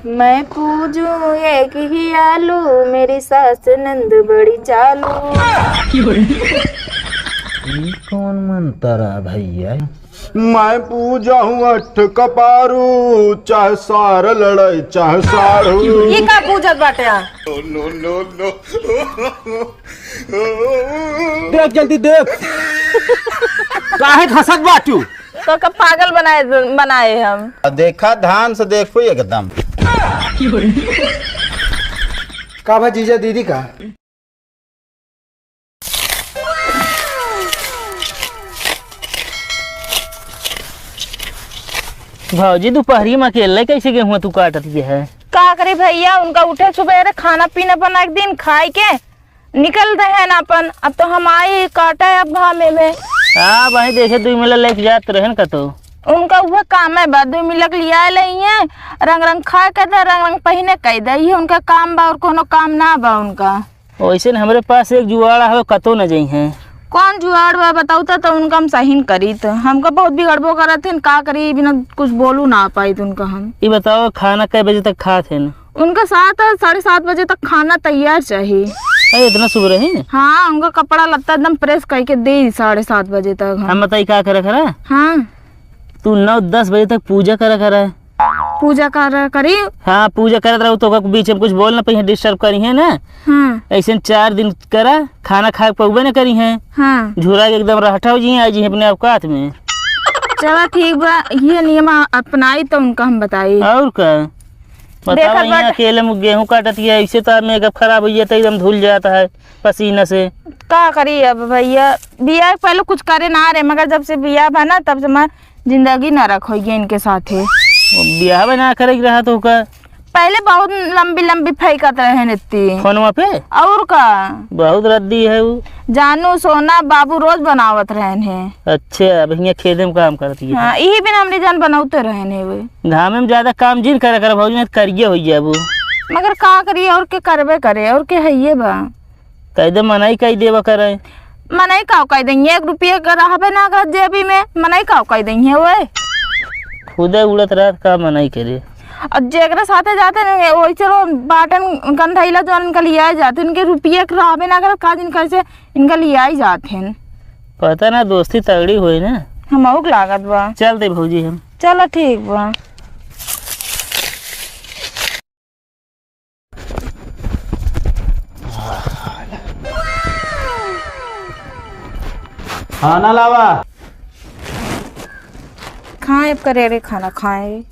मैं पूजूं एक ही आलू, मेरी सास नंद बड़ी चालू। ये कौन मंतरा भैया? मैं पूजा हूँ अठ कपारू, चाहे सार लड़ाई चाहे साड़ू। ये का पूजत बाटे? No no no. देख जल्दी देख। काहे हंसत बाटू? तो कब पागल बनाए हम। देखा ध्यान से देखो एकदम। का भाई जीजा दीदी का? भाजी दोपहरी में अकेले कैसे गेहूं तू काटती है? का करे भैया, उनका उठे सुबह खाना पीना बना एक दिन खाए के निकल रहे हैं ना अपन। अब तो हम आए काटा है अब घामे में। हाँ भाई देखे 2 मिला लेके जाते रहे का तो उनका वह काम है। बाद 2 मिलक लिया लई है, रंग रंग खा के दे, रंग रंग पहने कह दे, ये उनका काम बा और कोनो काम ना बा उनका। वैसे न हमारे पास एक जुआड़ा है कतो न जाई है। कौन जुआड़ बा बताऊ तो उनका हम सही करी तो हमको बहुत बिगड़बो करत थे। का करी बिना कुछ बोलू ना पाई तो उनका हम। ये बताओ खाना कै बजे तक खाते हैं? उनका 7 साढ़े 7 बजे तक खाना तैयार चाहिए। अरे इतना सुबह ही? हाँ, उनका कपड़ा लत्ता एकदम प्रेस करके दे 7:30 बजे तक। हम बताई क्या करा खरा? हाँ, तू 9-10 बजे तक पूजा करा खरा। पूजा करी। हाँ पूजा करत रहो तो बीच में कुछ बोलना पही डिस्टर्ब करी है ना। हाँ ऐसे 4 दिन करा खाना खा पहुबे न करी है। हाँ, झूरा के एकदम रहटा हो जी आई जी अपने औकात में। चलो ठीक बा, ये नियम अपनाई तो उनका हम बताई। और का बताओ, यहाँ अकेले में गेहूं काटती है ऐसे तो मेकअप खराब हो जाता है, एकदम धुल जाता है पसीना से। का करी अब भैया, बिया पहले कुछ करे ना रहे, मगर जब से बिया बना तब से मैं जिंदगी न रखोगी इनके साथ। ब्याह ना करे रहा तो का पहले बहुत लंबी लंबी फेंकत रहे नित्ती फोनवा पे। और का बहुत रद्दी है वो। जानू सोना बाबू रोज बनावत रहे हैं। अच्छा अब यहाँ खेदे में काम करती है। हाँ, यही बिना हमने जान बनाते रहे हैं वे। घाम में ज्यादा काम जिन करे कर भाजी में करिए हो जाए वो। मगर का करिए और के करबे करे और के है ये बा। कह दे मनाई कही देवा करे। मनाई का कह देंगे 1 रुपये का रहबे ना कर जेबी में, मनाई का कह देंगे वे। खुदे उड़त रात का मनाई करे। और जेकरा साथे जाते नहीं वही चलो बाटन गंधाइला जो इनका लिया जाते, इनके रुपये रहबे ना कर का दिन कैसे इनका लिया ही जाते हैं। पता ना दोस्ती तगड़ी हुई ना। हम लागत बा। चल दे भौजी हम। चलो ठीक बा। खाना लावा। खाए अब करे रे खाना खाए।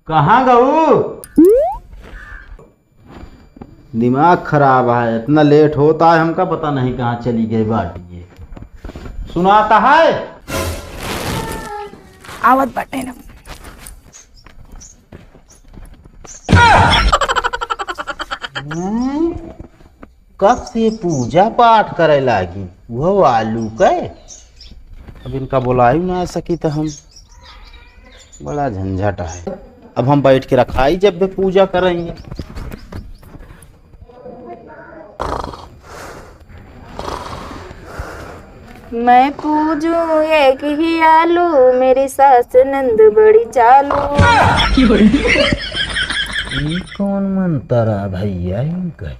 कहाँ गऊ? दिमाग खराब है, इतना लेट होता है हमका पता नहीं कहाँ चली गई बाटी। ये सुनाता है आवत बाटे ना। कब से पूजा पाठ करे लागी वो आलू के। अब इनका बुलाई ना आ सकी तो हम बड़ा झंझट है। अब हम बैठ के रखाई जब भी पूजा करेंगे। मैं पूजूं एक ही आलू, मेरी सास नंद बड़ी चालू। ये कौन मंतरा भैया इनका?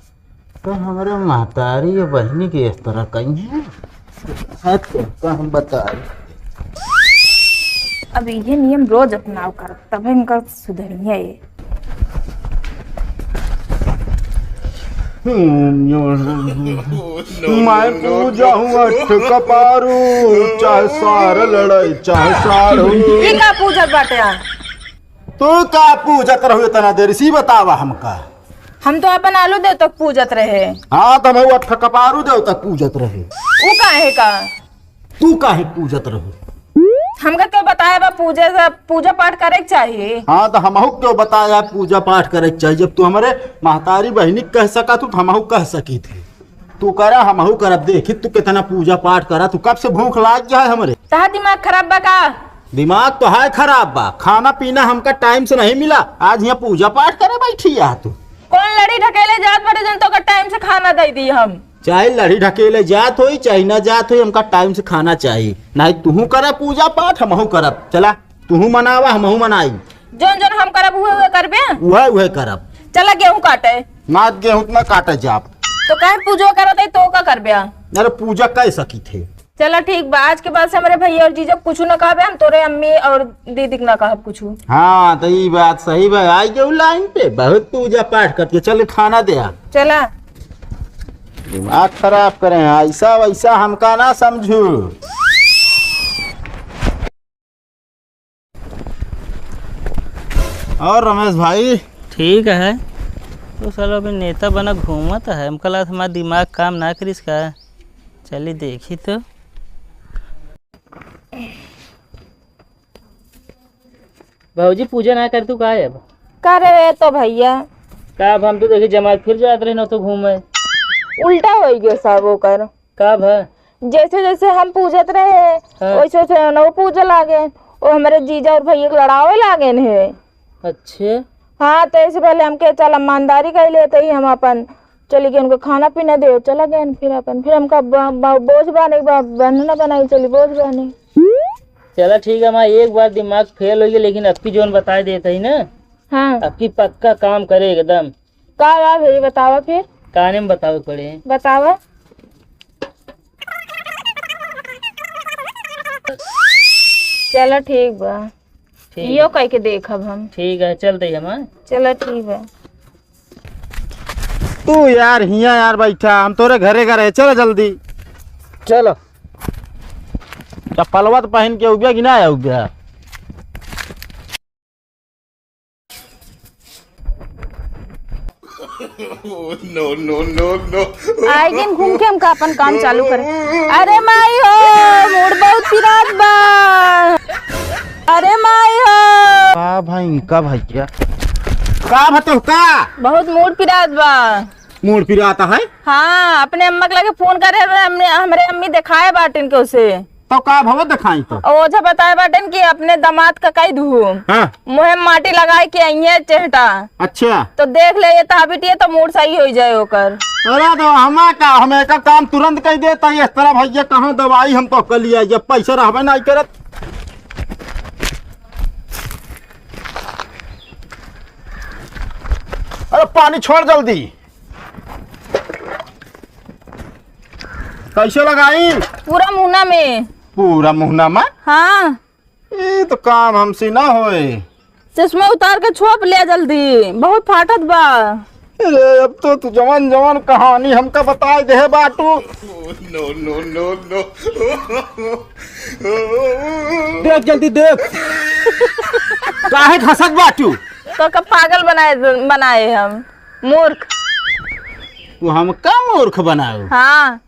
तो हमारे महतारी या बहनी के इस तरह कहीं है तो हम बताए। अब ये नियम रोज अपनाव कर तब इनका सुधरिए। ये मैं पूजा हूँ अठ कपारू, चाहे सार लड़ाई चाहे साड़ू। ये का पूजत बाटे? तू का पूजत रहो इतना देर सी बतावा हमका। हम तो अपन आलू देव तक पूजत रहे। हाँ तो मैं अठ कपारू देव तक पूजत रहे। वो काहे का? तू काहे पूजत रहो? हमका क्यों बताया बा पूजा पाठ करे के चाहिए। हाँ तो हमहू क्यों बताया पूजा पाठ करे के चाहिए? जब तू हमारे महतारी बहनी कह सका तू हमहू कह सकी थे। तू करा हमहू करब। देखी तू कितना पूजा पाठ करा। तू कब से भूख लाग गया है हमरे? तहा दिमाग खराब बा का? दिमाग तो है खराब बा। खाना पीना हमका टाइम से नहीं मिला, आज यहाँ पूजा पाठ करे बैठी है तू। कौन लड़ी ढकेले जात बड़े जन तो का टाइम से खाना दे दी हम। चाहे लड़ी ढकेले जात होई चाहे ना जात होई, हमका टाइम से खाना चाहिए। नहीं तू करा पूजा पाठ हमहू करब। चला तू मनावा हमहू मनाई। जोन जोन हम करब हुए करबे। वह करब। चला गेहूं काटे। नाच गेहूं ना काटे जाप। तो कहे पूजो करत है तो का करबे। अरे पूजा कह सकी थे। चला ठीक बा, आज के बाद से हमारे भैया और जीजा कुछ न कहबे, हम तोरे अम्मी और दीदी के ना कहब कुछ। हाँ तो ये बात सही बा, आई गेहूं लाइन पे बहुत पूजा पाठ करती है। चल खाना दे आ। चला दिमाग खराब करें, ऐसा वैसा हमका ना समझू। और रमेश भाई ठीक है। तो साला अभी नेता बना घूमत है, हमका लगा हमारा दिमाग काम ना करिस का। चली देखी तो। भाजी पूजा ना कर तू का है अब? करे तो भैया का अब हम तो देखी जमात फिर जात रहे न तो घूमे। उल्टा हो गयो सब ओकर। का भा जैसे जैसे हम पूजत रहे हाँ। वैसे वैसे न वो पूजा लागे और हमारे जीजा और भैया के लड़ावे लागे है। अच्छे। हाँ तो इससे पहले हमके चल ईमानदारी कर लेते ही हम अपन चली गए उनको खाना पीना दे चला गए फिर अपन फिर हमका बोझ बने बनना बनाई चली बोझ बने। चला ठीक है, हमारा एक बार दिमाग फेल हो गया, लेकिन अब की जोन बता देते ही ना। हाँ अब की पक्का काम करे एकदम। का बा भैया बतावा फिर काने में बतावे पड़े। बतावा। चलो ठीक बा, ठीक यो कह के देखब हम। ठीक है चलते ही हम। चलो ठीक बा। तू यार हिया यार बैठा, हम तोरे घरे का रहे। चलो जल्दी चलो। चप्पलवा तो पहन के उबिया कि ना आया उबिया। आएगी घूम के हमका अपन काम चालू करे। अरे माई हो मूड बहुत पिरात बा। अरे माई हो का भाई इनका भैया का भतो का बहुत मूड पिरात बा। मूड फिर आता है। हाँ अपने अम्मा के लगे फोन करे हमारे अम्मी दिखाए बाटिन के उसे तो का भव दिखाई तो ओझा बताए बाटिन कि अपने दामाद का कई धू हाँ। मुहे माटी लगाए के आई चेहटा अच्छा तो देख ले ये ताबिटिए तो मूड सही हो जाए ओकर। अरे तो हमा का हमें का काम तुरंत कह देता है। इस तरह भैया कहाँ दवाई हम तो कर लिया जब पैसा रहबे नहीं करत। अरे पानी छोड़ जल्दी। कैसे लगाई पूरा मुहना में। पूरा मुहना में। हाँ ये तो काम हमसे ना होए। चश्मा उतार के छोप ले जल्दी बहुत फाटत बा। अरे अब तो तू जवान जवान कहानी हमका बता दे बाटू। देख जल्दी देख। काहे हंसत बाटू। तो कब पागल बनाए हम मूर्ख। तू हमका मूर्ख बनाओ। हाँ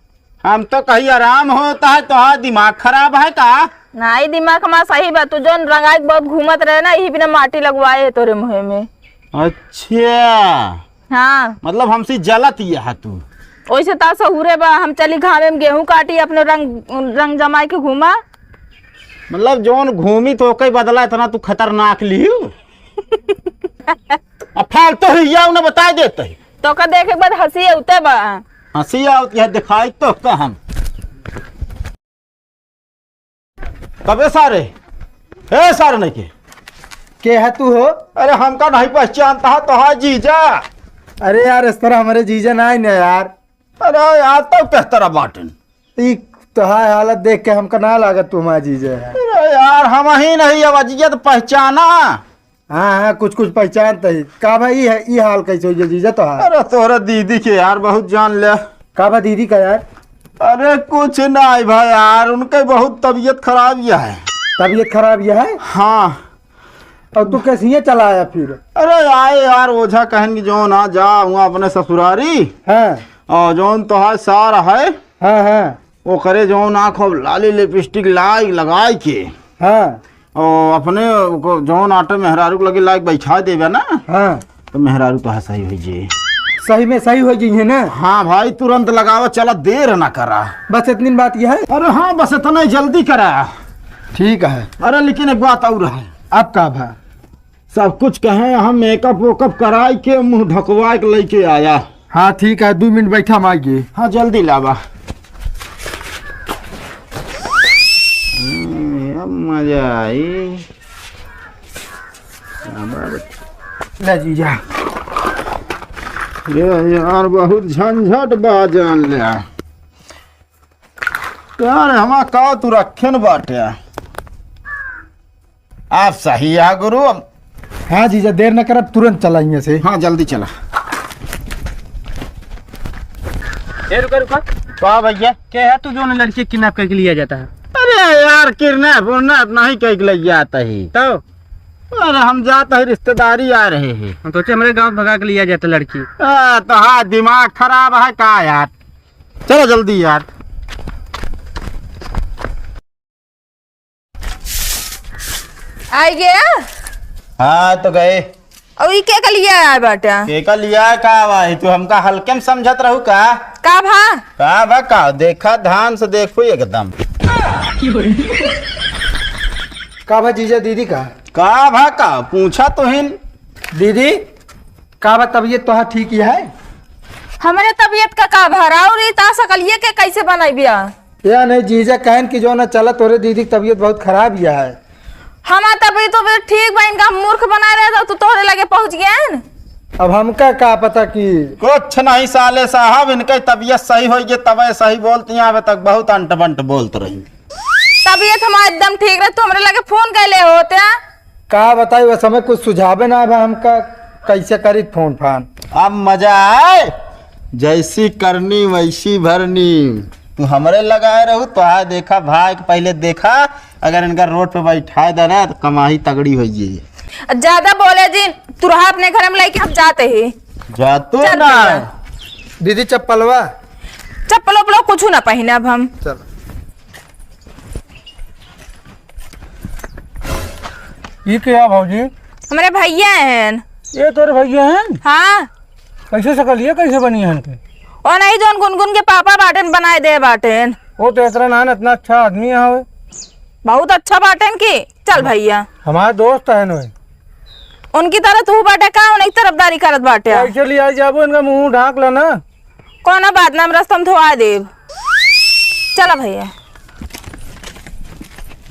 हम तो कहीं आराम होता है तो दिमाग खराब है का। नहीं दिमाग हमारा सही बा। तू जो रंगाई बहुत घूमत रहे ना यही बिना माटी लगवाए है तोरे मुँह में। अच्छा हाँ मतलब हमसे जलत ही है तू। वैसे ता सहूरे बा हम चली घामे में गेहूं काटी अपने रंग जमाई के घूमा। मतलब जोन घूमी तो कई बदला इतना तू खतरनाक लियो। अब फालतू ही जाओ ना बता देते तो का देखे के बाद हंसी उते बा। हंसी आती है दिखाई तो का हम कबे सारे ए सारे नहीं के है तू हो? अरे हमका नहीं पहचानता है तो है जीजा। अरे यार इस तरह हमारे जीजा ना आई ना यार। अरे यार तो किस तरह बाटन तो है हालत देख के हमका ना लागत तू हमारा जीजा है। अरे यार हम ही नहीं अवजियत पहचाना। हाँ हाँ कुछ कुछ पहचानते ही। का भाई ये हाल कैसे हो जीजा तो है? अरे तोरा दीदी के यार बहुत जान ले। का भाई दीदी का यार? अरे कुछ नहीं भाई यार उनके बहुत तबीयत खराब यह है। तबीयत खराब यह है? हाँ और तू कैसे ये चला आया फिर? अरे आए यार ओझा कहेंगे जो ना जा हुआ अपने ससुरारी। हाँ और जोन तो है सारा है हाँ हाँ वो करे जो आँखों लाली लिपस्टिक लगाई के हाँ और अपने जो आटे मेहरारू लगे लाइक बैठा देवे ना हाँ तो मेहरारू तो है सही हो जी। सही में सही हो जी है ना? हाँ भाई तुरंत लगावा चला देर ना करा। बस इतनी बात यह है? अरे हाँ बस इतना जल्दी करा। ठीक है। अरे लेकिन एक बात और है। अब का भा सब कुछ कहे हम मेकअप वेकअप कराई के मुंह ढकवा के लेके आया। हाँ ठीक है 2 मिनट बैठा हम आइए। हाँ जल्दी लावा। मजा आई। ले जीजा। ये यार बहुत झंझट बाजन ले यार, हमा का तू रखे न बाटे। आप सही है गुरु। हाँ जीजा, देर न करब, तुरंत चला यहाँ से। हाँ जल्दी चला। रुका रुका, क्या भैया? क्या है तू जो ना लड़की किडनैप करके लिया जाता है? अरे यार किडनैप उडनैप नहीं कह ले जाता ही तो अरे हम जाता है, रिश्तेदारी आ रहे हैं। हम सोचे हमारे गांव भगा के लिया जाता लड़की। तो हाँ दिमाग खराब है का यार। चलो जल्दी यार। आई गया हाँ तो गए। और ये क्या लिया है बेटा? केका लिया का भाई, तू हमका हल्के में समझत रहू का? का भा का देखा ध्यान से देखो एकदम। का भा जीजा दीदी का पूछा तो हिन दीदी का बा तबीयत तो ठीक ही है? हमारे तबीयत का भरा और ता सकलिए के कैसे बनाई बिया? या नहीं जीजा कहन की जो ना चला तोरे दीदी की तबीयत बहुत खराब ही है। हमारा तबीयत तो ठीक बा, इनका मूर्ख बना रहे तो तोहरे लगे पहुंच गया। अब हमका का पता कि कुछ नहीं साले साहब, इनके तबीयत सही हो गई तब सही बोलती हैं। तक बहुत अंट बंट बोलते रही। तबीयत हमारा एकदम ठीक रहे, तुमरे लगे फोन कैले होते? का बताई वह समय कुछ सुझावे ना है हमका, कैसे करी फोन फान। अब मजा आए, जैसी करनी वैसी भरनी। तू हमरे लगाए रहू तो आ देखा भाई पहले देखा, अगर इनका रोड पे बैठा देना तो कमाई तगड़ी हो जाए। ज्यादा बोले जी, तू रहा अपने घर में लेके हम जाते ही जातू चल ना भैया। दीदी चप्पलवा चप्पल उपलो कुछ ना पहने अब हम। चल ये क्या भाजी? हमारे भैया हैं। ये तोरे भैया हैं? हाँ, कैसे सकल ये कैसे बनी है इनके? और नहीं जो गुनगुन के पापा बाटन बनाए दे बाटन। वो तो इतना नान इतना अच्छा आदमी है, बहुत अच्छा बाटन की। चल भैया, हमारा दोस्त है ना। उनकी तरह तू बाटे का उनकी तरफदारी करत बाटे। कैसे लिया जाबो, इनका मुंह ढाक लेना। कोना बात ना, हम रास्ता में धोआ देव। चला भैया।